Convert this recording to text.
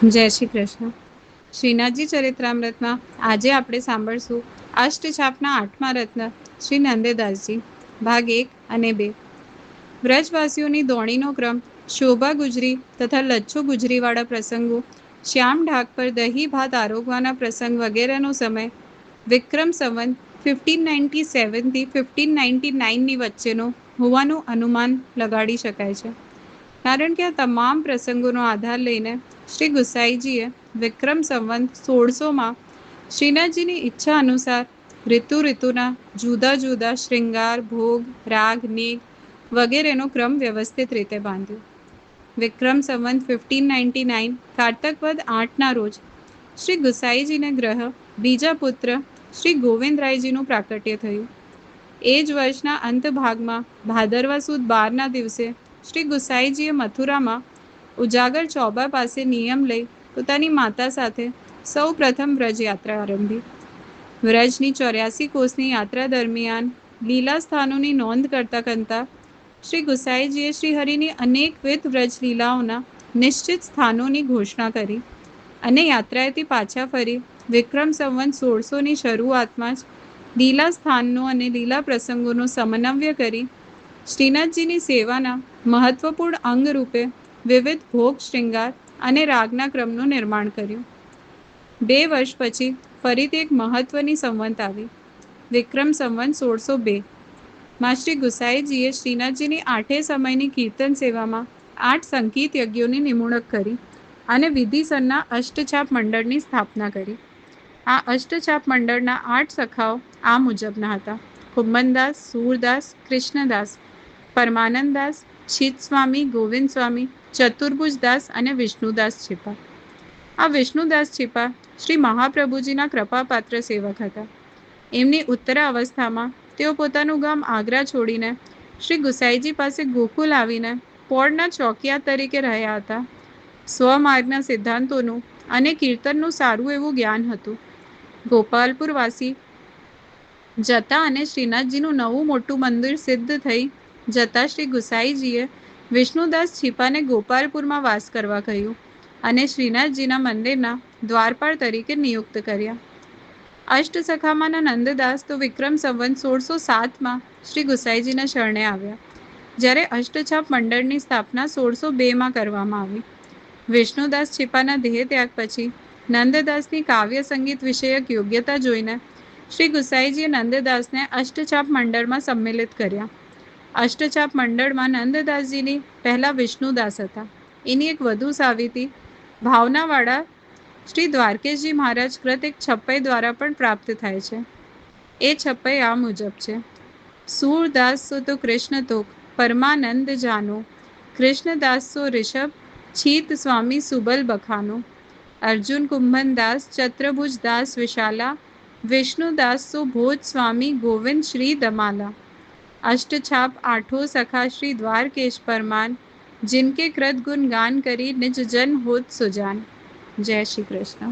જય શ્રી કૃષ્ણ. શ્રીનાથજી ચરિત્રામૃતમાં આજે આપણે સાંભળશું અષ્ટછાપના 8મા રત્ન શ્રી નંદેદાસજી, ભાગ 1 અને 2. વ્રજવાસીઓની દોણીનો ક્રમ, શોભા ગુજરી તથા લચ્છુ ગુજરીવાળા પ્રસંગો, શ્યામ ઢાક પર દહીં ભાત આરોગવાના પ્રસંગ વગેરેનો સમય વિક્રમ સંવત 1597 થી 1599ની વચ્ચેનો હોવાનું અનુમાન લગાડી શકાય છે. કારણ કે આ તમામ પ્રસંગોનો આધાર લઈને શ્રી ગુસાઈજીએ વિક્રમ સંવત 1600માં શ્રીનાથજીની ઈચ્છા અનુસાર ઋતુના જુદા જુદા શ્રૃંગાર, ભોગ, રાગ, નીગ વગેરેનો ક્રમ વ્યવસ્થિત રીતે બાંધ્યો. વિક્રમ સંવત 1599 કારતક વદ 8ના રોજ શ્રી ગુસાઈજીને ગ્રહ બીજા પુત્ર શ્રી ગોવિંદરાયજીનું પ્રાકટ્ય થયું. એ જ વર્ષના અંત ભાગમાં ભાદરવા સુદ 12ના દિવસે શ્રી ગુસાઈજીએ મથુરામાં ઉજાગર ચોબા પાસે નિયમ લઈ પોતાની માતા સાથે સૌ પ્રથમ વ્રજ યાત્રા આરંભી. વ્રજની 84 કોસની યાત્રા દરમિયાન લીલા સ્થાનોની નોંધ કરતા શ્રી ગુસાઈજીએ શ્રી હરિની અનેકવિધ વ્રજ લીલાઓના નિશ્ચિત સ્થાનોની ઘોષણા કરી અને યાત્રાએથી પાછા ફરી વિક્રમ સંવત 1600ની શરૂઆતમાં જ લીલા સ્થાનનો અને લીલા પ્રસંગોનો સમન્વય કરી શ્રીનાથજીની સેવાના મહત્વપૂર્ણ અંગ રૂપે વિવિધ ભોગ, શ્રૃંગાર અને રાગના ક્રમનું નિર્માણ કર્યું. 2 વર્ષ પછી ફરીથી એક મહત્વની સંવત આવી, વિક્રમ સંવત 1602 માં શ્રી ગુસાઈજીએ શ્રીનાથજીની 8 સમયની કીર્તન સેવામાં 8 સંગીત યજ્ઞોની નિમણૂક કરી અને વિધિસરના અષ્ટછાપ મંડળની સ્થાપના કરી. આ અષ્ટછાપ મંડળના 8 સખાઓ આ મુજબના હતા: કુંભનદાસ, સૂરદાસ, કૃષ્ણદાસ, પરમાનંદદાસ, છીત ગોવિંદ સ્વામી, ચતુર્ભુજદાસ અને વિષ્ણુદાસ છીપા. આ વિષ્ણુદાસ છીપા શ્રી મહાપ્રભુજીના કૃપાપાત્ર સેવક હતા. એમની ઉત્તરા અવસ્થામાં તેઓ પોતાનું ગામ આગ્રા છોડીને શ્રી ગુસાઈજી પાસે ગોકુલ આવીને પોળના ચોકિયા તરીકે રહ્યા હતા. સ્વમાર્ગના સિદ્ધાંતોનું અને કીર્તનનું સારું એવું જ્ઞાન હતું. ગોપાલપુરવાસી જતા અને શ્રીનાથજીનું નવું મોટું મંદિર સિદ્ધ થઈ જતા શ્રી ગુસાઈજીએ વિષ્ણુદાસ છીપાને ગોપાલપુરમાં વાસ કરવા કહ્યું અને શ્રીનાથજીના મંદિરના દ્વારપાળ તરીકે નિયુક્ત કર્યા. અષ્ટસખામાંના નંદદાસ તો વિક્રમ સંવત 1607માં શ્રી ગુસાઈજીના શરણે આવ્યા, જ્યારે અષ્ટછાપ મંડળની સ્થાપના 1602માં કરવામાં આવી. વિષ્ણુદાસ છીપાના દેહ ત્યાગ પછી નંદદાસની કાવ્ય સંગીત વિષયક યોગ્યતા જોઈને શ્રી ગુસાઈજીએ નંદદાસને અષ્ટછાપ મંડળમાં સંમિલિત કર્યા. અષ્ટછાપ મંડળમાં નંદદાસજીની પહેલા વિષ્ણુદાસ હતા. એની એક વધુ સાવિતી ભાવનાવાળા શ્રી દ્વારકેશજી મહારાજ કૃત એક છપ્પઈ દ્વારા પણ પ્રાપ્ત થાય છે. એ છપ્પઈ આ મુજબ છે: સૂરદાસ સો તો કૃષ્ણ તોક પરમાનંદ જાનો, કૃષ્ણદાસ સો ઋષભ છીત સ્વામી સુબલ બખાનો, અર્જુન કુંભનદાસ ચત્રભુજ દાસ વિશાલા, વિષ્ણુદાસ સો ભોજ સ્વામી ગોવિંદ શ્રી દમાલા. अष्टछाप 8 सखा श्री द्वारकेश परमान, जिनके कृत गुण गान करी निज जन होत सुजान. जय श्री कृष्ण.